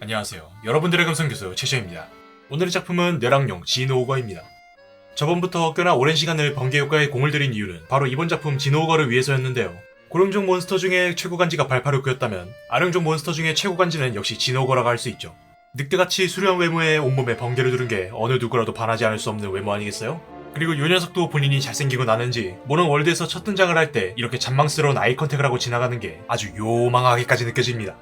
안녕하세요. 여러분들의 금성교수 최시입니다. 오늘의 작품은 뇌랑용 진오거입니다. 저번부터 꽤나 오랜 시간을 번개효과에 공을 들인 이유는 바로 이번 작품 진오거를 위해서였는데요. 고령종 몬스터 중에 최고 간지가 발파르크였다면 아령종 몬스터 중에 최고 간지는 역시 진오거라고 할 수 있죠. 늑대같이 수려한 외모에 온몸에 번개를 두른 게 어느 누구라도 반하지 않을 수 없는 외모 아니겠어요? 그리고 요 녀석도 본인이 잘생기고 나는지 모넌 월드에서 첫 등장을 할 때 이렇게 잔망스러운 아이 컨택을 하고 지나가는 게 아주 요망하게까지 느껴집니다.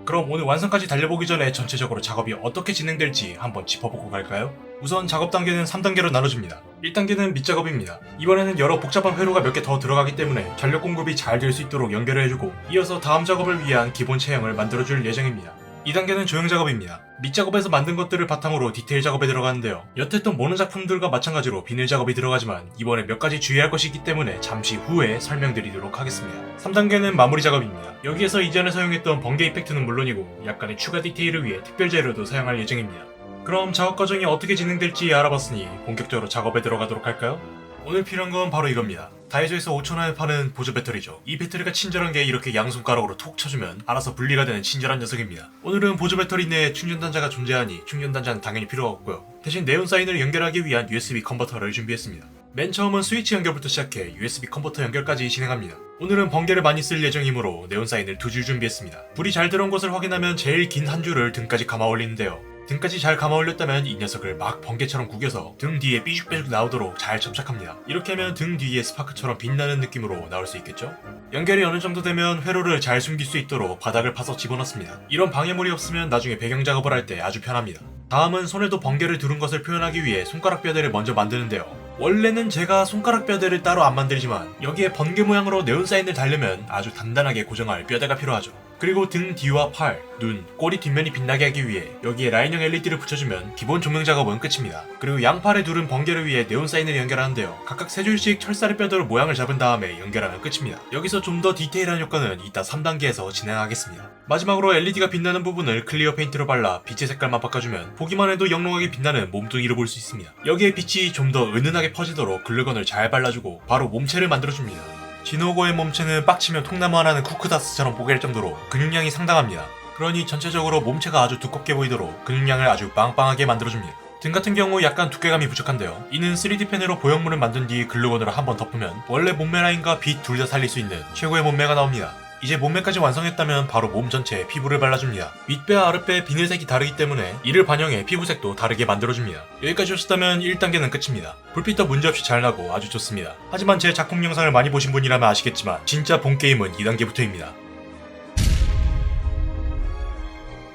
그럼 오늘 완성까지 달려보기 전에 전체적으로 작업이 어떻게 진행될지 한번 짚어보고 갈까요? 우선 작업 단계는 3단계로 나눠집니다. 1단계는 밑작업입니다. 이번에는 여러 복잡한 회로가 몇 개 더 들어가기 때문에 전력 공급이 잘 될 수 있도록 연결을 해주고 이어서 다음 작업을 위한 기본 체형을 만들어줄 예정입니다. 2단계는 조형 작업입니다. 밑작업에서 만든 것들을 바탕으로 디테일 작업에 들어가는데요. 여태했던 모든 작품들과 마찬가지로 비늘 작업이 들어가지만 이번에 몇 가지 주의할 것이 있기 때문에 잠시 후에 설명드리도록 하겠습니다. 3단계는 마무리 작업입니다. 여기에서 이전에 사용했던 번개 이펙트는 물론이고 약간의 추가 디테일을 위해 특별 재료도 사용할 예정입니다. 그럼 작업 과정이 어떻게 진행될지 알아봤으니 본격적으로 작업에 들어가도록 할까요? 오늘 필요한 건 바로 이겁니다. 다이소에서 5,000원에 파는 보조 배터리죠. 이 배터리가 친절한 게 이렇게 양손가락으로 톡 쳐주면 알아서 분리가 되는 친절한 녀석입니다. 오늘은 보조 배터리 내에 충전단자가 존재하니 충전단자는 당연히 필요가 없고요. 대신 네온 사인을 연결하기 위한 USB 컨버터를 준비했습니다. 맨 처음은 스위치 연결부터 시작해 USB 컨버터 연결까지 진행합니다. 오늘은 번개를 많이 쓸 예정이므로 네온 사인을 2줄 준비했습니다. 불이 잘 들어온 것을 확인하면 제일 긴 한 줄을 등까지 감아 올리는데요. 등까지 잘 감아 올렸다면 이 녀석을 막 번개처럼 구겨서 등 뒤에 삐죽삐죽 나오도록 잘 접착합니다. 이렇게 하면 등 뒤에 스파크처럼 빛나는 느낌으로 나올 수 있겠죠? 연결이 어느 정도 되면 회로를 잘 숨길 수 있도록 바닥을 파서 집어넣습니다. 이런 방해물이 없으면 나중에 배경 작업을 할 때 아주 편합니다. 다음은 손에도 번개를 두른 것을 표현하기 위해 손가락 뼈대를 먼저 만드는데요. 원래는 제가 손가락 뼈대를 따로 안 만들지만 여기에 번개 모양으로 네온 사인을 달려면 아주 단단하게 고정할 뼈대가 필요하죠. 그리고 등 뒤와 팔, 눈, 꼬리 뒷면이 빛나게 하기 위해 여기에 라인형 LED를 붙여주면 기본 조명 작업은 끝입니다. 그리고 양팔에 두른 번개를 위해 네온 사인을 연결하는데요. 각각 3줄씩 철사를 뼈대로 모양을 잡은 다음에 연결하면 끝입니다. 여기서 좀 더 디테일한 효과는 이따 3단계에서 진행하겠습니다. 마지막으로 LED가 빛나는 부분을 클리어 페인트로 발라 빛의 색깔만 바꿔주면 보기만 해도 영롱하게 빛나는 몸뚱이를 볼 수 있습니다. 여기에 빛이 좀 더 은은하게 퍼지도록 글루건을 잘 발라주고 바로 몸체를 만들어줍니다. 진오거의 몸체는 빡치면 통나무 하나는 쿠크다스처럼 뽀갤 정도로 근육량이 상당합니다. 그러니 전체적으로 몸체가 아주 두껍게 보이도록 근육량을 아주 빵빵하게 만들어줍니다. 등 같은 경우 약간 두께감이 부족한데요. 이는 3D 펜으로 보형물을 만든 뒤 글루건으로 한번 덮으면 원래 몸매 라인과 빛 둘 다 살릴 수 있는 최고의 몸매가 나옵니다. 이제 몸매까지 완성했다면 바로 몸 전체에 피부를 발라줍니다. 윗배와 아랫배의 비늘색이 다르기 때문에 이를 반영해 피부색도 다르게 만들어줍니다. 여기까지 오셨다면 1단계는 끝입니다. 불빛도 문제없이 잘 나고 아주 좋습니다. 하지만 제 작품 영상을 많이 보신 분이라면 아시겠지만 진짜 본 게임은 2단계부터입니다.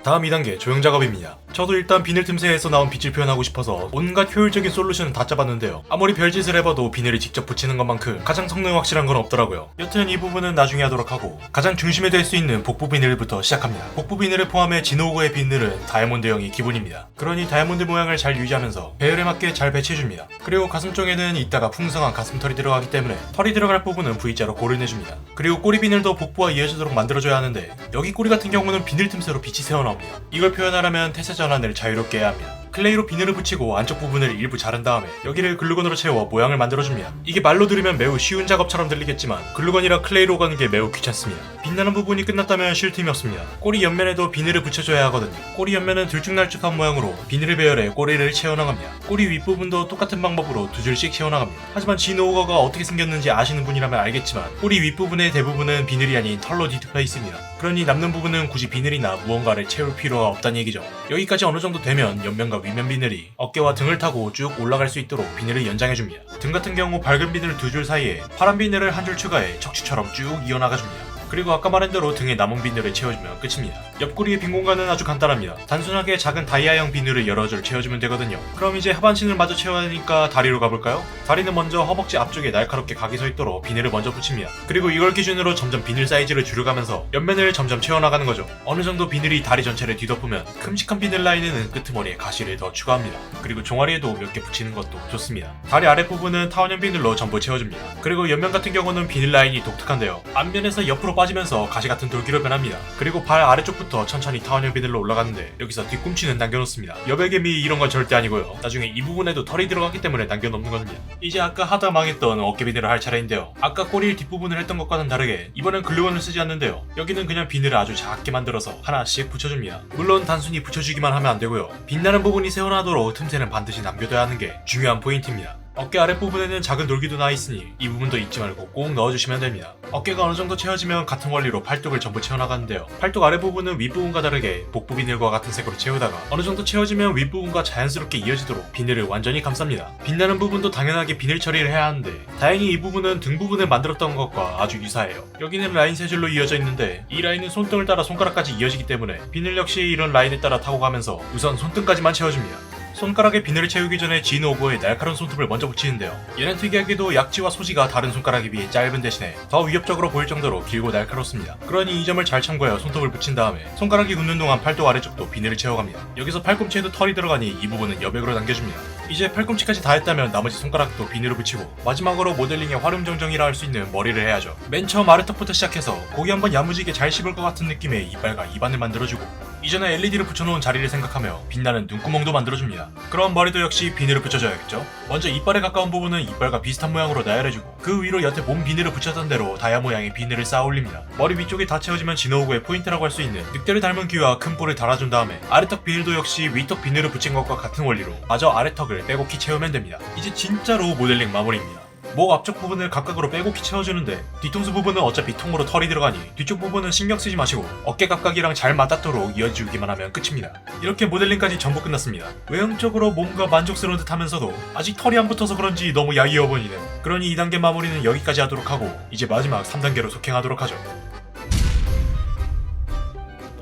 다음 2단계 조형 작업입니다. 저도 일단 비늘 틈새에서 나온 빛을 표현하고 싶어서 온갖 효율적인 솔루션을 다 짜봤는데요. 아무리 별짓을 해봐도 비늘을 직접 붙이는 것만큼 가장 성능 확실한 건 없더라고요. 여튼 이 부분은 나중에 하도록 하고 가장 중심에 될 수 있는 복부 비늘부터 시작합니다. 복부 비늘을 포함해 진오거의 비늘은 다이아몬드형이 기본입니다. 그러니 다이아몬드 모양을 잘 유지하면서 배열에 맞게 잘 배치해줍니다. 그리고 가슴 쪽에는 이따가 풍성한 가슴털이 들어가기 때문에 털이 들어갈 부분은 V자로 고르내줍니다. 그리고 꼬리 비늘도 복부와 이어지도록 만들어줘야 하는데 여기 꼬리 같은 경우는 비늘 틈새로 빛이 새어나옵니다. 이걸 표현하려면 태세 전환을 자유롭게 해야 합니다. 클레이로 비늘을 붙이고 안쪽 부분을 일부 자른 다음에 여기를 글루건으로 채워 모양을 만들어줍니다. 이게 말로 들으면 매우 쉬운 작업처럼 들리겠지만 글루건이라 클레이로 가는 게 매우 귀찮습니다. 빛나는 부분이 끝났다면 쉴 틈이 없습니다. 꼬리 옆면에도 비늘을 붙여줘야 하거든요. 꼬리 옆면은 들쭉날쭉한 모양으로 비늘을 배열해 꼬리를 채워나갑니다. 꼬리 윗부분도 똑같은 방법으로 2줄씩 채워나갑니다. 하지만 진오거가 어떻게 생겼는지 아시는 분이라면 알겠지만 꼬리 윗부분의 대부분은 비늘이 아닌 털로 뒤덮여 있습니다. 그러니 남는 부분은 굳이 비늘이나 무언가를 채울 필요가 없다는 얘기죠. 여기까지 어느 정도 되면 옆면과 윗면 비늘이 어깨와 등을 타고 쭉 올라갈 수 있도록 비늘을 연장해줍니다. 등 같은 경우 밝은 비늘 2줄 사이에 파란 비늘을 한 줄 추가해 척추처럼 쭉 이어나가줍니다. 그리고 아까 말한 대로 등에 남은 비늘을 채워주면 끝입니다. 옆구리의 빈 공간은 아주 간단합니다. 단순하게 작은 다이아형 비늘을 여러 줄 채워주면 되거든요. 그럼 이제 하반신을 마저 채워야 하니까 다리로 가볼까요? 다리는 먼저 허벅지 앞쪽에 날카롭게 각이 서 있도록 비늘을 먼저 붙입니다. 그리고 이걸 기준으로 점점 비늘 사이즈를 줄여가면서 옆면을 점점 채워나가는 거죠. 어느 정도 비늘이 다리 전체를 뒤덮으면 큼직한 비늘 라인에는 끄트머리에 가시를 더 추가합니다. 그리고 종아리에도 몇 개 붙이는 것도 좋습니다. 다리 아랫부분은 타원형 비늘로 전부 채워줍니다. 그리고 옆면 같은 경우는 비늘 라인이 독특한데요. 앞면에서 옆으로 빠지면서 가시같은 돌기로 변합니다. 그리고 발 아래쪽부터 천천히 타원형 비늘로 올라가는데 여기서 뒤꿈치는 남겨놓습니다. 여백개미 이런 건 절대 아니고요. 나중에 이 부분에도 털이 들어갔기 때문에 남겨놓는 겁니다. 이제 아까 하다 망했던 어깨 비늘을 할 차례인데요. 아까 꼬리 뒷부분을 했던 것과는 다르게 이번엔 글루건을 쓰지 않는데요. 여기는 그냥 비늘을 아주 작게 만들어서 하나씩 붙여줍니다. 물론 단순히 붙여주기만 하면 안 되고요. 빛나는 부분이 새어나도록 틈새는 반드시 남겨둬야 하는 게 중요한 포인트입니다. 어깨 아랫부분에는 작은 돌기도 나있으니 이 부분도 잊지 말고 꼭 넣어주시면 됩니다. 어깨가 어느 정도 채워지면 같은 원리로 팔뚝을 전부 채워나가는데요. 팔뚝 아랫부분은 윗부분과 다르게 복부 비늘과 같은 색으로 채우다가 어느 정도 채워지면 윗부분과 자연스럽게 이어지도록 비늘을 완전히 감쌉니다. 빛나는 부분도 당연하게 비늘 처리를 해야 하는데 다행히 이 부분은 등 부분을 만들었던 것과 아주 유사해요. 여기는 라인 세 줄로 이어져 있는데 이 라인은 손등을 따라 손가락까지 이어지기 때문에 비늘 역시 이런 라인에 따라 타고 가면서 우선 손등까지만 채워줍니다. 손가락에 비늘을 채우기 전에 G-NOVO의 날카로운 손톱을 먼저 붙이는데요. 얘는 특이하게도 약지와 소지가 다른 손가락에 비해 짧은 대신에 더 위협적으로 보일 정도로 길고 날카롭습니다. 그러니 이 점을 잘 참고해 손톱을 붙인 다음에 손가락이 굳는 동안 팔뚝 아래쪽도 비늘을 채워갑니다. 여기서 팔꿈치에도 털이 들어가니 이 부분은 여백으로 남겨줍니다. 이제 팔꿈치까지 다 했다면 나머지 손가락도 비늘을 붙이고 마지막으로 모델링의 활용정정이라 할 수 있는 머리를 해야죠. 맨 처음 아래턱부터 시작해서 고기 한번 야무지게 잘 씹을 것 같은 느낌의 이빨과 입안을 만들어주고 이전에 LED를 붙여놓은 자리를 생각하며 빛나는 눈구멍도 만들어줍니다. 그럼 머리도 역시 비늘을 붙여줘야겠죠? 먼저 이빨에 가까운 부분은 이빨과 비슷한 모양으로 나열해주고 그 위로 여태 몸 비늘을 붙였던 대로 다이아 모양의 비늘을 쌓아 올립니다. 머리 위쪽이 다 채워지면 G-NOVO의 포인트라고 할 수 있는 늑대를 닮은 귀와 큰 뿔을 달아준 다음에 아래턱 비늘도 역시 위턱 비늘을 붙인 것과 같은 원리로 마저 아래턱을 빼곡히 채우면 됩니다. 이제 진짜로 모델링 마무리입니다. 목 앞쪽 부분을 각각으로 빼곡히 채워주는데 뒤통수 부분은 어차피 통으로 털이 들어가니 뒤쪽 부분은 신경 쓰지 마시고 어깨 각각이랑 잘 맞닿도록 이어주기만 하면 끝입니다. 이렇게 모델링까지 전부 끝났습니다. 외형적으로 뭔가 만족스러운 듯 하면서도 아직 털이 안 붙어서 그런지 너무 야위어 보이는, 그러니 2단계 마무리는 여기까지 하도록 하고 이제 마지막 3단계로 속행하도록 하죠.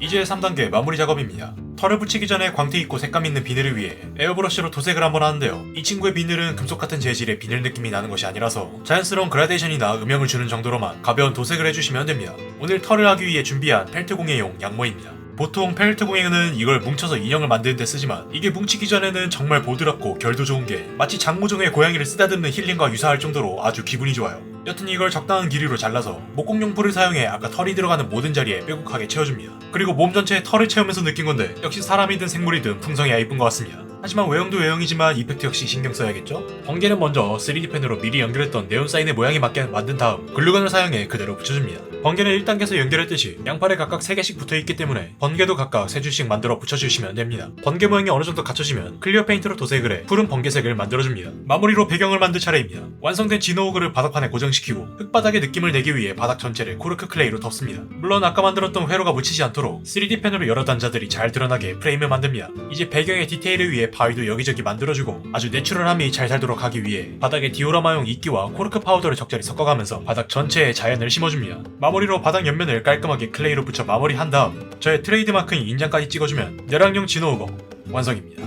이제 3단계 마무리 작업입니다. 털을 붙이기 전에 광택 있고 색감 있는 비늘을 위해 에어브러쉬로 도색을 한번 하는데요. 이 친구의 비늘은 금속 같은 재질의 비늘 느낌이 나는 것이 아니라서 자연스러운 그라데이션이나 음영을 주는 정도로만 가벼운 도색을 해주시면 됩니다. 오늘 털을 하기 위해 준비한 펠트 공예용 양모입니다. 보통 펠트 공예는 이걸 뭉쳐서 인형을 만드는 데 쓰지만 이게 뭉치기 전에는 정말 보드랍고 결도 좋은 게 마치 장모종의 고양이를 쓰다듬는 힐링과 유사할 정도로 아주 기분이 좋아요. 여튼 이걸 적당한 길이로 잘라서 목공용풀을 사용해 아까 털이 들어가는 모든 자리에 빼곡하게 채워줍니다. 그리고 몸 전체에 털을 채우면서 느낀 건데 역시 사람이든 생물이든 풍성해야 이쁜 것 같습니다. 하지만 외형도 외형이지만 이펙트 역시 신경 써야겠죠? 번개는 먼저 3D 펜으로 미리 연결했던 네온 사인의 모양에 맞게 만든 다음 글루건을 사용해 그대로 붙여줍니다. 번개는 1단계에서 연결했듯이 양팔에 각각 3개씩 붙어있기 때문에 번개도 각각 3줄씩 만들어 붙여주시면 됩니다. 번개 모양이 어느 정도 갖춰지면 클리어 페인트로 도색을 해 푸른 번개색을 만들어줍니다. 마무리로 배경을 만들 차례입니다. 완성된 G-NOVO를 바닥판에 고정시키고 흙바닥의 느낌을 내기 위해 바닥 전체를 코르크 클레이로 덮습니다. 물론 아까 만들었던 회로가 묻히지 않도록 3D 펜으로 여러 단자들이 잘 드러나게 프레임을 만듭니다. 이제 배경의 디테일을 위해 바위도 여기저기 만들어주고 아주 내추럴함이 잘 살도록 하기 위해 바닥에 디오라마용 이끼와 코르크 파우더를 적절히 섞어가면서 바닥 전체에 자연을 심어줍니다. 마무리로 바닥 옆면을 깔끔하게 클레이로 붙여 마무리한 다음 저의 트레이드마크인 인장까지 찍어주면 내랑용 G-NOVO 완성입니다.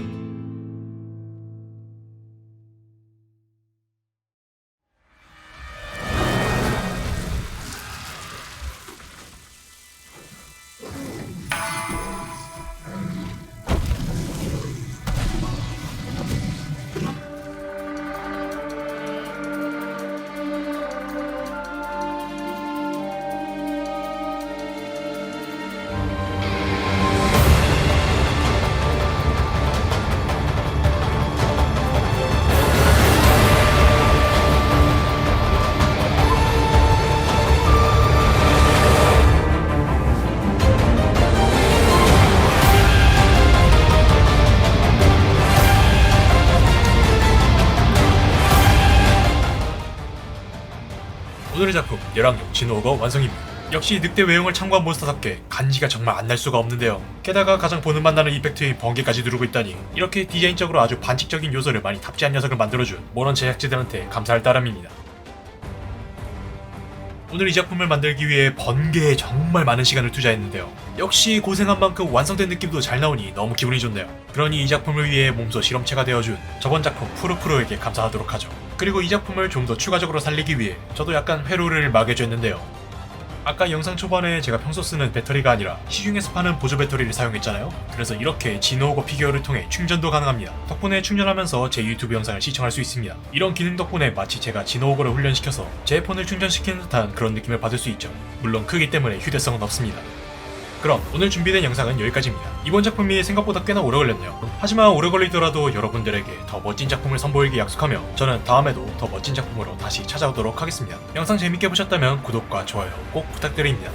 오늘의 작품 내랑용 G-NOVO 완성입니다. 역시 늑대 외형을 참고한 몬스터답게 간지가 정말 안 날 수가 없는데요. 게다가 가장 보는 맛 나는 이펙트인 번개까지 누르고 있다니 이렇게 디자인적으로 아주 반칙적인 요소를 많이 탑재한 녀석을 만들어준 모넌 제작진들한테 감사할 따름입니다. 오늘 이 작품을 만들기 위해 번개에 정말 많은 시간을 투자했는데요. 역시 고생한 만큼 완성된 느낌도 잘 나오니 너무 기분이 좋네요. 그러니 이 작품을 위해 몸소 실험체가 되어준 저번 작품 푸르푸르에게 감사하도록 하죠. 그리고 이 작품을 좀 더 추가적으로 살리기 위해 저도 약간 회로를 마개줬는데요. 아까 영상 초반에 제가 평소 쓰는 배터리가 아니라 시중에서 파는 보조 배터리를 사용했잖아요. 그래서 이렇게 지노우거 피규어를 통해 충전도 가능합니다. 덕분에 충전하면서 제 유튜브 영상을 시청할 수 있습니다. 이런 기능 덕분에 마치 제가 지노우거를 훈련시켜서 제 폰을 충전시키는 듯한 그런 느낌을 받을 수 있죠. 물론 크기 때문에 휴대성은 없습니다. 그럼 오늘 준비된 영상은 여기까지입니다. 이번 작품이 생각보다 꽤나 오래 걸렸네요. 하지만 오래 걸리더라도 여러분들에게 더 멋진 작품을 선보이기 약속하며 저는 다음에도 더 멋진 작품으로 다시 찾아오도록 하겠습니다. 영상 재밌게 보셨다면 구독과 좋아요 꼭 부탁드립니다.